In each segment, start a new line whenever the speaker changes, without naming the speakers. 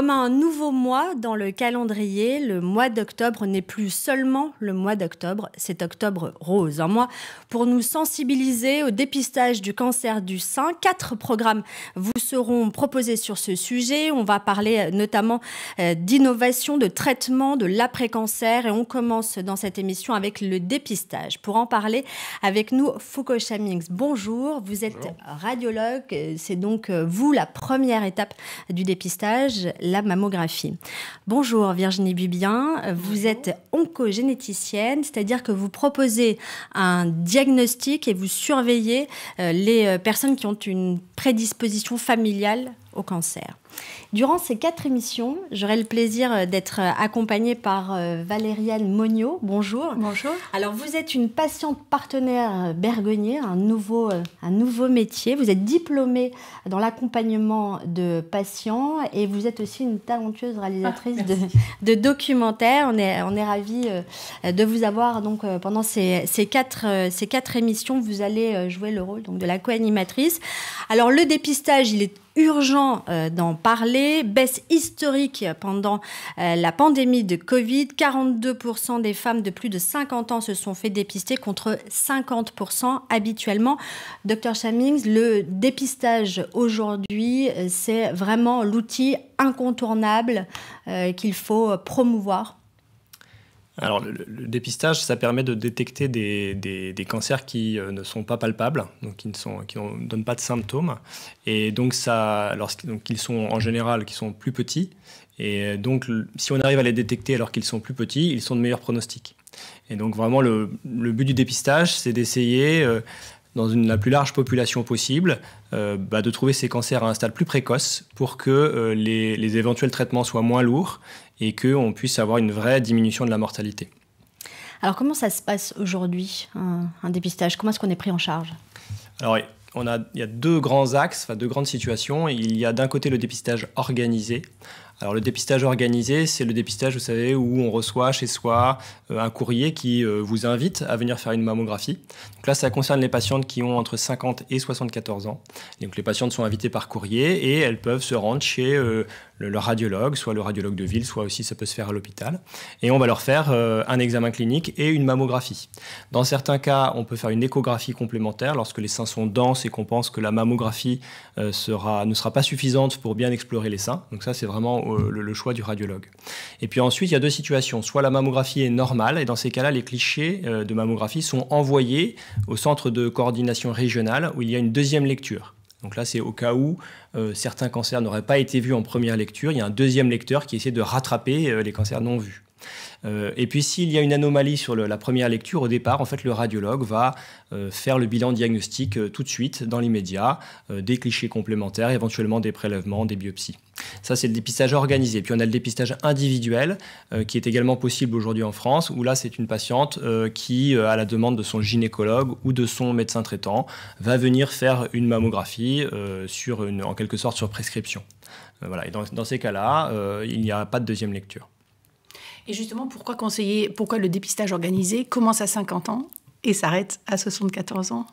Comme un nouveau mois dans le calendrier, le mois d'octobre n'est plus seulement le mois d'octobre, c'est Octobre Rose. Un mois pour nous sensibiliser au dépistage du cancer du sein. 4 programmes vous seront proposés sur ce sujet. On va parler notamment d'innovation, de traitement, de l'après-cancer. Et on commence dans cette émission avec le dépistage. Pour en parler avec nous, Foucault Chamings. Bonjour, vous êtes radiologue. C'est donc vous la première étape du dépistage, la mammographie. Bonjour Virginie Bubien, vous êtes oncogénéticienne, c'est-à-dire que vous proposez un diagnostic et vous surveillez les personnes qui ont une prédisposition familiale au cancer. Durant ces 4 émissions, j'aurai le plaisir d'être accompagnée par Valériane Monniot. Bonjour.
Bonjour.
Alors, vous êtes une patiente partenaire Bergonier, un nouveau métier. Vous êtes diplômée dans l'accompagnement de patients et vous êtes aussi une talentueuse réalisatrice de documentaires. On est ravis de vous avoir donc, pendant ces quatre émissions. Vous allez jouer le rôle donc, de la co-animatrice. Alors, le dépistage, il est urgent d'en parler. Baisse historique pendant la pandémie de Covid. 42% des femmes de plus de 50 ans se sont fait dépister contre 50% habituellement. Dr Chamings, le dépistage aujourd'hui, c'est vraiment l'outil incontournable qu'il faut promouvoir.
Alors, le dépistage, ça permet de détecter des cancers qui ne sont pas palpables, donc qui ne donnent pas de symptômes. Et donc, lorsqu'ils sont en général qui sont plus petits. Et donc, si on arrive à les détecter alors qu'ils sont plus petits, ils sont de meilleurs pronostics. Et donc, vraiment, le but du dépistage, c'est d'essayer, dans la plus large population possible, de trouver ces cancers à un stade plus précoce pour que les éventuels traitements soient moins lourds et qu'on puisse avoir une vraie diminution de la mortalité.
Alors, comment ça se passe aujourd'hui, un dépistage? Comment est-ce qu'on est pris en charge?
Alors, il y a 2 grands axes, deux grandes situations. Il y a d'un côté le dépistage organisé. Alors, le dépistage organisé, c'est le dépistage, vous savez, où on reçoit chez soi un courrier qui vous invite à venir faire une mammographie. Donc là, ça concerne les patientes qui ont entre 50 et 74 ans. Donc, les patientes sont invitées par courrier et elles peuvent se rendre chez leur radiologue, soit le radiologue de ville, soit aussi ça peut se faire à l'hôpital. Et on va leur faire un examen clinique et une mammographie. Dans certains cas, on peut faire une échographie complémentaire lorsque les seins sont denses et qu'on pense que la mammographie ne sera pas suffisante pour bien explorer les seins. Donc ça, c'est vraiment le choix du radiologue. Et puis ensuite, il y a 2 situations. Soit la mammographie est normale, et dans ces cas-là, les clichés de mammographie sont envoyés au centre de coordination régionale où il y a une 2e lecture. Donc là, c'est au cas où certains cancers n'auraient pas été vus en première lecture. Il y a un 2e lecteur qui essaie de rattraper les cancers non vus. Et puis, s'il y a une anomalie sur la première lecture, au départ, en fait, le radiologue va faire le bilan diagnostique tout de suite, dans l'immédiat, des clichés complémentaires, éventuellement des prélèvements, des biopsies. Ça, c'est le dépistage organisé. Puis, on a le dépistage individuel, qui est également possible aujourd'hui en France, où là, c'est une patiente qui, à la demande de son gynécologue ou de son médecin traitant, va venir faire une mammographie en quelque sorte sur prescription. Voilà. Et dans ces cas-là, il n'y a pas de 2e lecture.
Et justement, pourquoi le dépistage organisé commence à 50 ans et s'arrête à 74 ans?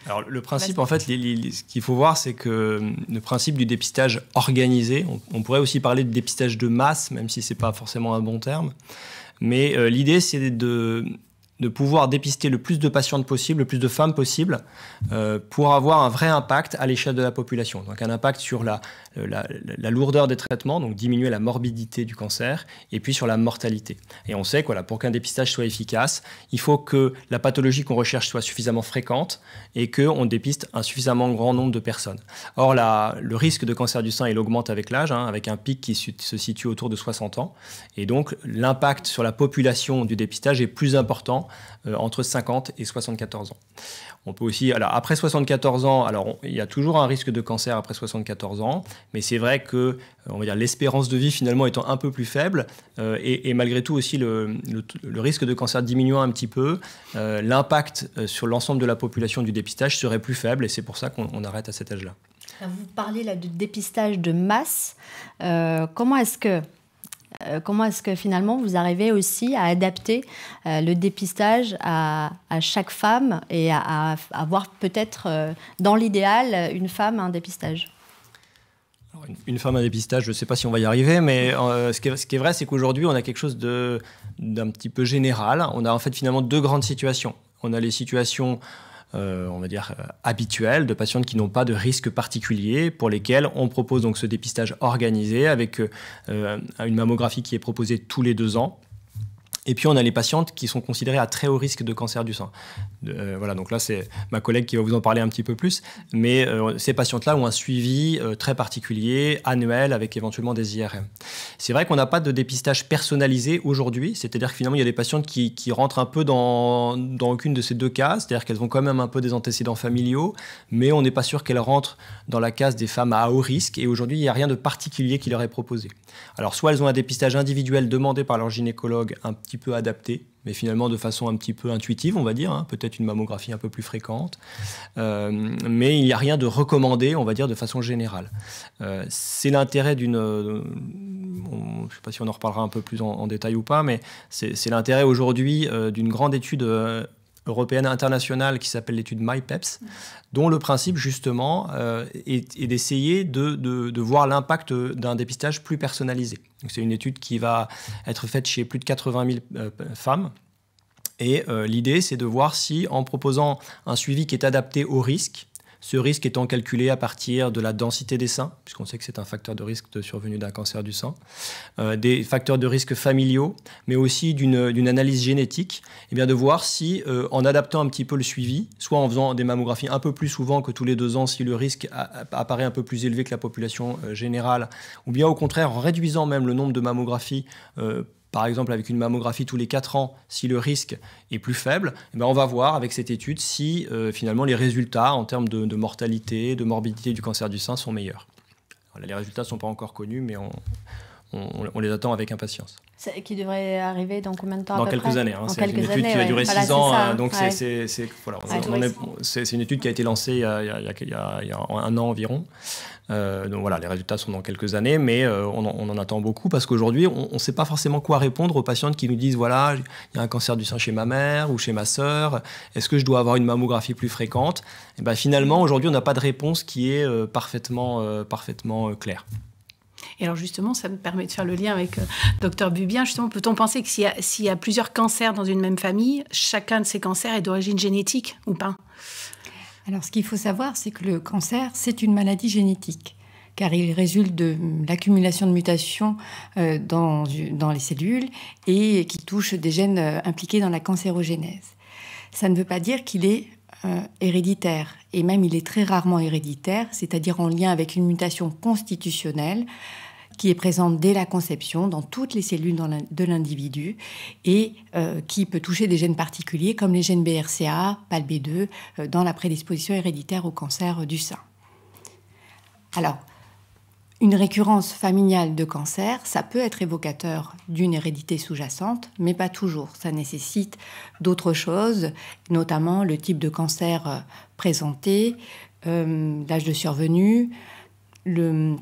Alors, le principe, en fait, ce qu'il faut voir, c'est que le principe du dépistage organisé, on pourrait aussi parler de dépistage de masse, même si ce n'est pas forcément un bon terme, mais l'idée, c'est de pouvoir dépister le plus de patientes possible, le plus de femmes possible, pour avoir un vrai impact à l'échelle de la population. Donc un impact sur la lourdeur des traitements, donc diminuer la morbidité du cancer, et puis sur la mortalité. Et on sait que pour qu'un dépistage soit efficace, il faut que la pathologie qu'on recherche soit suffisamment fréquente et qu'on dépiste un suffisamment grand nombre de personnes. Or, le risque de cancer du sein, il augmente avec l'âge, avec un pic qui se situe autour de 60 ans. Et donc, l'impact sur la population du dépistage est plus important entre 50 et 74 ans. On peut aussi, après 74 ans, il y a toujours un risque de cancer après 74 ans, mais c'est vrai que l'espérance de vie finalement étant un peu plus faible, et malgré tout aussi le risque de cancer diminuant un petit peu, l'impact sur l'ensemble de la population du dépistage serait plus faible, et c'est pour ça qu'on arrête à cet âge-là.
Vous parlez là de dépistage de masse. Comment est-ce que finalement vous arrivez aussi à adapter le dépistage à chaque femme et à avoir peut-être dans l'idéal une femme un dépistage?
Une femme, un dépistage, je ne sais pas si on va y arriver, mais ce qui est vrai, c'est qu'aujourd'hui, on a quelque chose d'un petit peu général. On a en fait finalement deux grandes situations. On a les situations, on va dire, habituelles, de patientes qui n'ont pas de risque particulier, pour lesquelles on propose donc ce dépistage organisé avec une mammographie qui est proposée tous les 2 ans. Et puis, on a les patientes qui sont considérées à très haut risque de cancer du sein. Voilà, donc là, c'est ma collègue qui va vous en parler un petit peu plus. Mais ces patientes-là ont un suivi très particulier, annuel, avec éventuellement des IRM. C'est vrai qu'on n'a pas de dépistage personnalisé aujourd'hui. C'est-à-dire que finalement, il y a des patientes qui rentrent un peu dans aucune de ces deux cases. C'est-à-dire qu'elles ont quand même un peu des antécédents familiaux, mais on n'est pas sûr qu'elles rentrent dans la case des femmes à haut risque. Et aujourd'hui, il n'y a rien de particulier qui leur est proposé. Alors, soit elles ont un dépistage individuel demandé par leur gynécologue, un petit peu adapté, mais finalement de façon un petit peu intuitive, on va dire, hein, peut-être une mammographie un peu plus fréquente, mais il n'y a rien de recommandé, on va dire, de façon générale. C'est l'intérêt d'une... je ne sais pas si on en reparlera un peu plus en détail ou pas, mais c'est l'intérêt aujourd'hui d'une grande étude européenne internationale qui s'appelle l'étude MyPEPS, dont le principe justement est d'essayer de voir l'impact d'un dépistage plus personnalisé. C'est une étude qui va être faite chez plus de 80 000 femmes. Et l'idée, c'est de voir si, en proposant un suivi qui est adapté au risque, ce risque étant calculé à partir de la densité des seins, puisqu'on sait que c'est un facteur de risque de survenue d'un cancer du sein, des facteurs de risque familiaux, mais aussi d'une analyse génétique, et bien de voir si, en adaptant un petit peu le suivi, soit en faisant des mammographies un peu plus souvent que tous les 2 ans, si le risque apparaît un peu plus élevé que la population générale, ou bien au contraire en réduisant même le nombre de mammographies, par exemple avec une mammographie tous les 4 ans, si le risque est plus faible, eh bien on va voir avec cette étude si finalement les résultats en termes de mortalité, de morbidité du cancer du sein sont meilleurs. Alors, les résultats ne sont pas encore connus, mais on les attend avec impatience.
Qui devrait arriver dans combien de temps
Dans
à peu
quelques
près
années. Hein,
c'est
une étude qui va durer 6 ans. Donc c'est une étude qui a été lancée il y a 1 an environ. Donc voilà, les résultats sont dans quelques années, mais on en attend beaucoup parce qu'aujourd'hui, on ne sait pas forcément quoi répondre aux patientes qui nous disent voilà, il y a un cancer du sein chez ma mère ou chez ma sœur, est-ce que je dois avoir une mammographie plus fréquente? Et ben, finalement, aujourd'hui, on n'a pas de réponse qui est parfaitement claire.
Et alors justement, ça me permet de faire le lien avec Dr Bubien. Justement, peut-on penser que s'il y a plusieurs cancers dans une même famille, chacun de ces cancers est d'origine génétique ou pas?
Alors, ce qu'il faut savoir, c'est que le cancer, c'est une maladie génétique, car il résulte de l'accumulation de mutations dans les cellules et qui touche des gènes impliqués dans la cancérogénèse. Ça ne veut pas dire qu'il est héréditaire, et même il est très rarement héréditaire, c'est-à-dire en lien avec une mutation constitutionnelle qui est présente dès la conception dans toutes les cellules de l'individu et qui peut toucher des gènes particuliers comme les gènes BRCA, PALB2, dans la prédisposition héréditaire au cancer du sein. Alors, une récurrence familiale de cancer, ça peut être évocateur d'une hérédité sous-jacente, mais pas toujours. Ça nécessite d'autres choses, notamment le type de cancer présenté, l'âge de survenue, le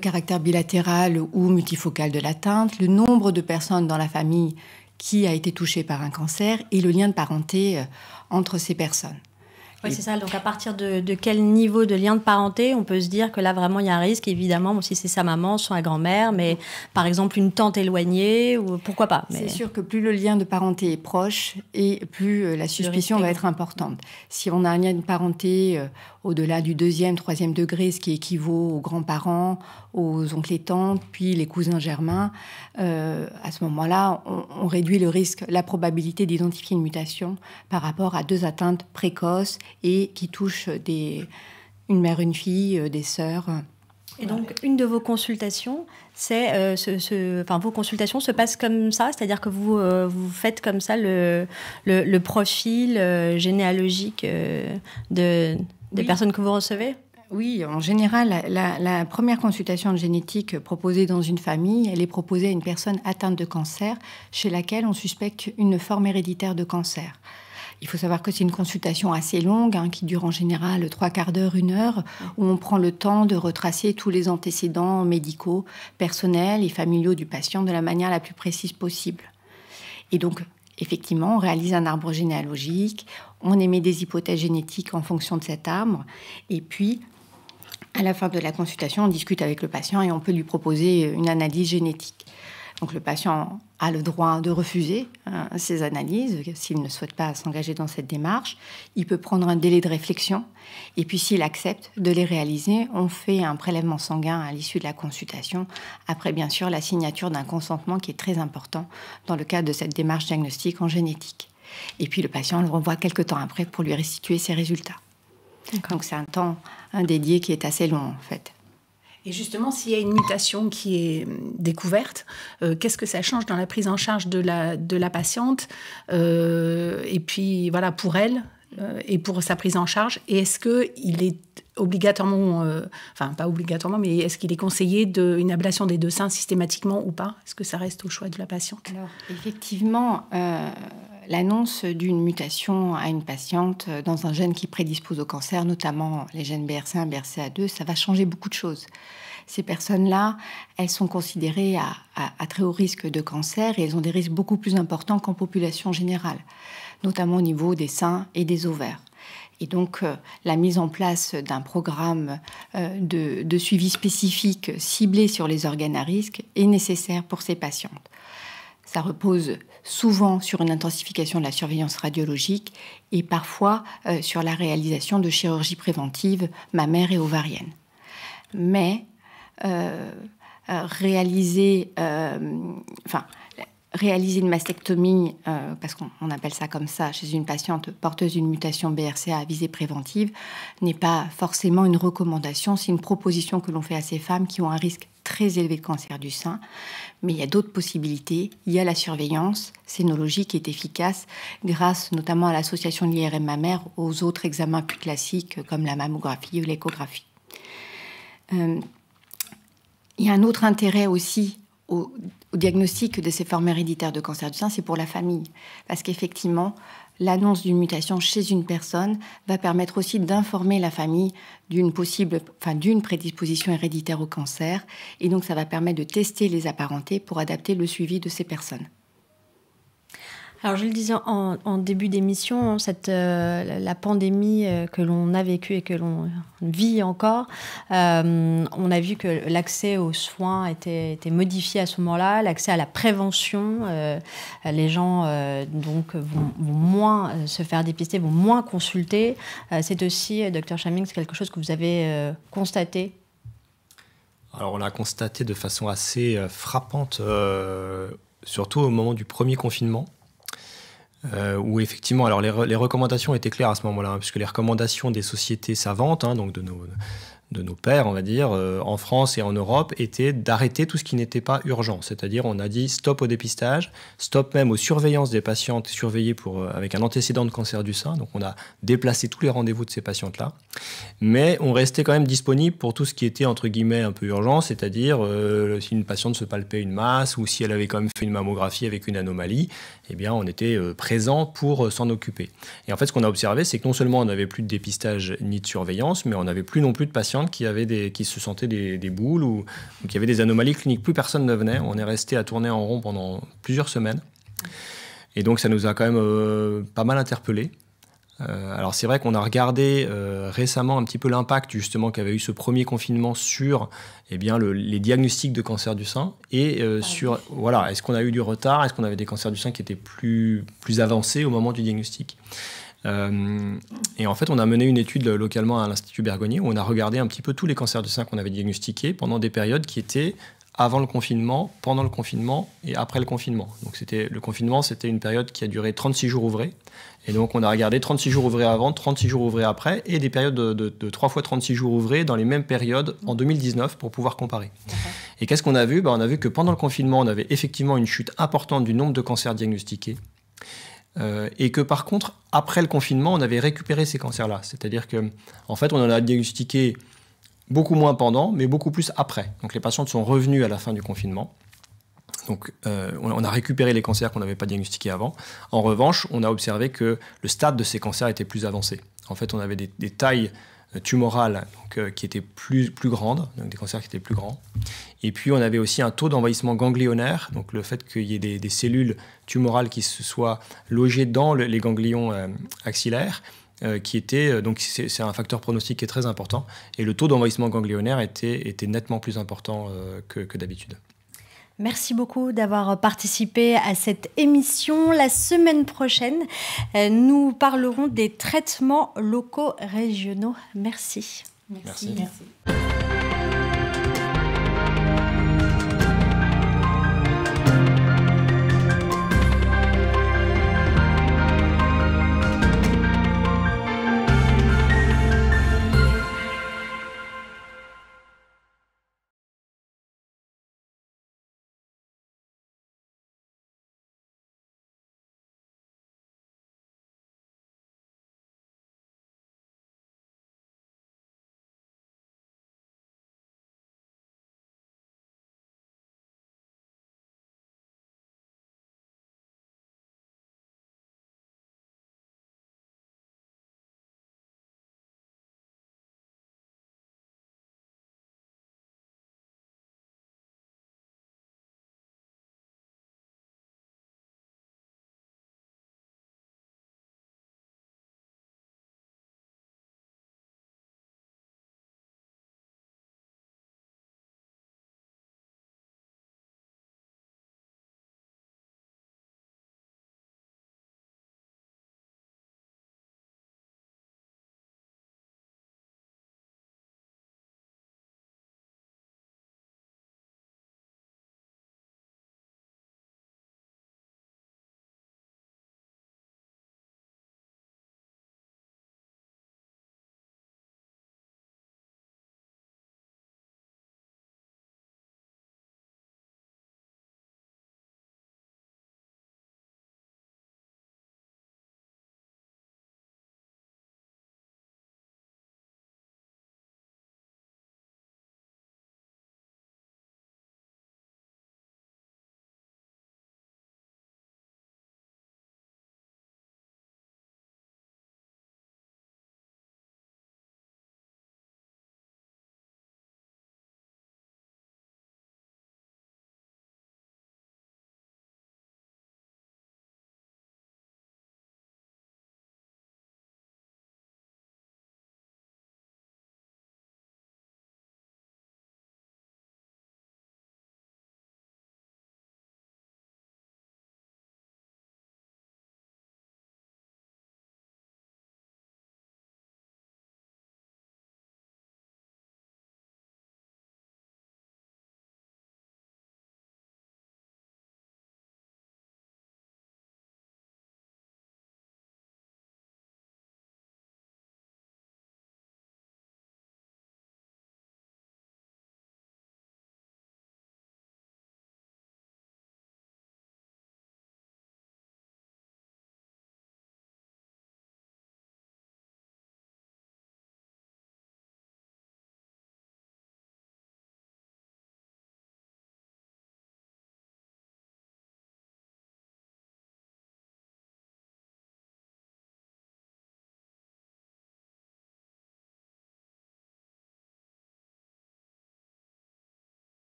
caractère bilatéral ou multifocal de l'atteinte, le nombre de personnes dans la famille qui a été touchée par un cancer et le lien de parenté entre ces personnes.
Oui, c'est ça. Donc, à partir de quel niveau de lien de parenté on peut se dire que là, vraiment, il y a un risque, évidemment, bon, si c'est sa maman, sa grand-mère, mais par exemple, une tante éloignée, ou pourquoi pas. Mais... C'est
sûr que plus le lien de parenté est proche et plus la suspicion va être importante. Si on a un lien de parenté au-delà du 2e, 3e degré, ce qui équivaut aux grands-parents, aux oncles et tantes, puis les cousins germains, à ce moment-là, on réduit le risque, la probabilité d'identifier une mutation par rapport à 2 atteintes précoces et qui touchent une mère, une fille, des sœurs.
Et donc, une de vos consultations, c'est vos consultations se passent comme ça, c'est-à-dire que vous faites comme ça le profil généalogique des personnes que vous recevez?
Oui, en général, la première consultation de génétique proposée dans une famille, elle est proposée à une personne atteinte de cancer chez laquelle on suspecte une forme héréditaire de cancer. Il faut savoir que c'est une consultation assez longue, qui dure en général 3/4 d'heure, 1 heure, où on prend le temps de retracer tous les antécédents médicaux, personnels et familiaux du patient de la manière la plus précise possible. Et donc, effectivement, on réalise un arbre généalogique, on émet des hypothèses génétiques en fonction de cet arbre, et puis, À la fin de la consultation, on discute avec le patient et on peut lui proposer une analyse génétique. Donc le patient a le droit de refuser ces analyses s'il ne souhaite pas s'engager dans cette démarche. Il peut prendre un délai de réflexion et puis s'il accepte de les réaliser, on fait un prélèvement sanguin à l'issue de la consultation. Après, bien sûr, la signature d'un consentement qui est très important dans le cadre de cette démarche diagnostique en génétique. Et puis le patient le revoit quelques temps après pour lui restituer ses résultats. Donc c'est un temps dédié qui est assez long en fait.
Et justement, s'il y a une mutation qui est découverte, qu'est-ce que ça change dans la prise en charge de la patiente et puis voilà, pour elle et pour sa prise en charge? Et est-ce qu'il est obligatoirement, enfin pas obligatoirement, mais est-ce qu'il est conseillé une ablation des deux seins systématiquement ou pas? Est-ce que ça reste au choix de la patiente?
Alors effectivement, l'annonce d'une mutation à une patiente dans un gène qui prédispose au cancer, notamment les gènes BRCA1, BRCA2, ça va changer beaucoup de choses. Ces personnes-là, elles sont considérées à très haut risque de cancer et elles ont des risques beaucoup plus importants qu'en population générale, notamment au niveau des seins et des ovaires. Et donc, la mise en place d'un programme de suivi spécifique ciblé sur les organes à risque est nécessaire pour ces patientes. Ça repose souvent sur une intensification de la surveillance radiologique et parfois sur la réalisation de chirurgies préventives mammaires et ovariennes. Mais réaliser une mastectomie, parce qu'on appelle ça comme ça, chez une patiente porteuse d'une mutation BRCA à visée préventive, n'est pas forcément une recommandation. C'est une proposition que l'on fait à ces femmes qui ont un risque très élevé de cancer du sein. Mais il y a d'autres possibilités. Il y a la surveillance sénologique qui est efficace grâce notamment à l'association de l'IRM mammaire aux autres examens plus classiques comme la mammographie ou l'échographie. Il y a un autre intérêt aussi au diagnostic de ces formes héréditaires de cancer du sein, c'est pour la famille. Parce qu'effectivement, l'annonce d'une mutation chez une personne va permettre aussi d'informer la famille d'une prédisposition héréditaire au cancer. Et donc, ça va permettre de tester les apparentés pour adapter le suivi de ces personnes.
Alors, je le disais en début d'émission, la pandémie que l'on a vécue et que l'on vit encore, on a vu que l'accès aux soins était modifié à ce moment-là, l'accès à la prévention. Les gens donc vont moins se faire dépister, vont moins consulter. C'est aussi, Dr Chaming, c'est quelque chose que vous avez constaté?
Alors, on l'a constaté de façon assez frappante, surtout au moment du premier confinement. Où effectivement, alors les recommandations étaient claires à ce moment-là, puisque les recommandations des sociétés savantes, donc de nos pairs, on va dire, en France et en Europe, étaient d'arrêter tout ce qui n'était pas urgent. C'est-à-dire, on a dit stop au dépistage, stop même aux surveillances des patientes surveillées avec un antécédent de cancer du sein. Donc, on a déplacé tous les rendez-vous de ces patientes-là. Mais on restait quand même disponible pour tout ce qui était, entre guillemets, un peu urgent, c'est-à-dire si une patiente se palpait une masse ou si elle avait quand même fait une mammographie avec une anomalie, eh bien, on était présent pour s'en occuper. Et en fait, ce qu'on a observé, c'est que non seulement on n'avait plus de dépistage ni de surveillance, mais on n'avait plus non plus de patientes qui se sentaient des boules ou qui avaient des anomalies cliniques. Plus personne ne venait. On est resté à tourner en rond pendant plusieurs semaines. Et donc, ça nous a quand même pas mal interpellés. Alors, c'est vrai qu'on a regardé récemment un petit peu l'impact justement qu'avait eu ce premier confinement sur les diagnostics de cancer du sein et sur, voilà, est-ce qu'on a eu du retard, est-ce qu'on avait des cancers du sein qui étaient plus avancés au moment du diagnostic. Et en fait, on a mené une étude localement à l'Institut Bergonié où on a regardé un petit peu tous les cancers du sein qu'on avait diagnostiqués pendant des périodes qui étaient avant le confinement, pendant le confinement et après le confinement. Donc le confinement, c'était une période qui a duré 36 jours ouvrés. Et donc on a regardé 36 jours ouvrés avant, 36 jours ouvrés après et des périodes de 3 fois 36 jours ouvrés dans les mêmes périodes en 2019 pour pouvoir comparer. Et qu'est-ce qu'on a vu ? On a vu que pendant le confinement, on avait effectivement une chute importante du nombre de cancers diagnostiqués. Et que par contre, après le confinement, on avait récupéré ces cancers-là. C'est-à-dire qu'en fait, on en a diagnostiqué beaucoup moins pendant, mais beaucoup plus après. Donc les patientes sont revenues à la fin du confinement. Donc on a récupéré les cancers qu'on n'avait pas diagnostiqués avant. En revanche, on a observé que le stade de ces cancers était plus avancé. En fait, on avait des tailles tumorales qui étaient plus grandes, donc des cancers qui étaient plus grands. Et puis, on avait aussi un taux d'envahissement ganglionnaire, donc le fait qu'il y ait des cellules tumorales qui se soient logées dans les ganglions axillaires donc c'est un facteur pronostic qui est très important. Et le taux d'envahissement ganglionnaire était nettement plus important que d'habitude.
Merci beaucoup d'avoir participé à cette émission. La semaine prochaine, nous parlerons des traitements locaux régionaux. Merci.
Merci.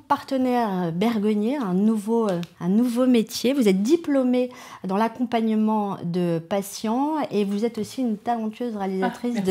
Partenaire Bergonié, un nouveau métier. Vous êtes diplômée dans l'accompagnement de patients et vous êtes aussi une talentueuse réalisatrice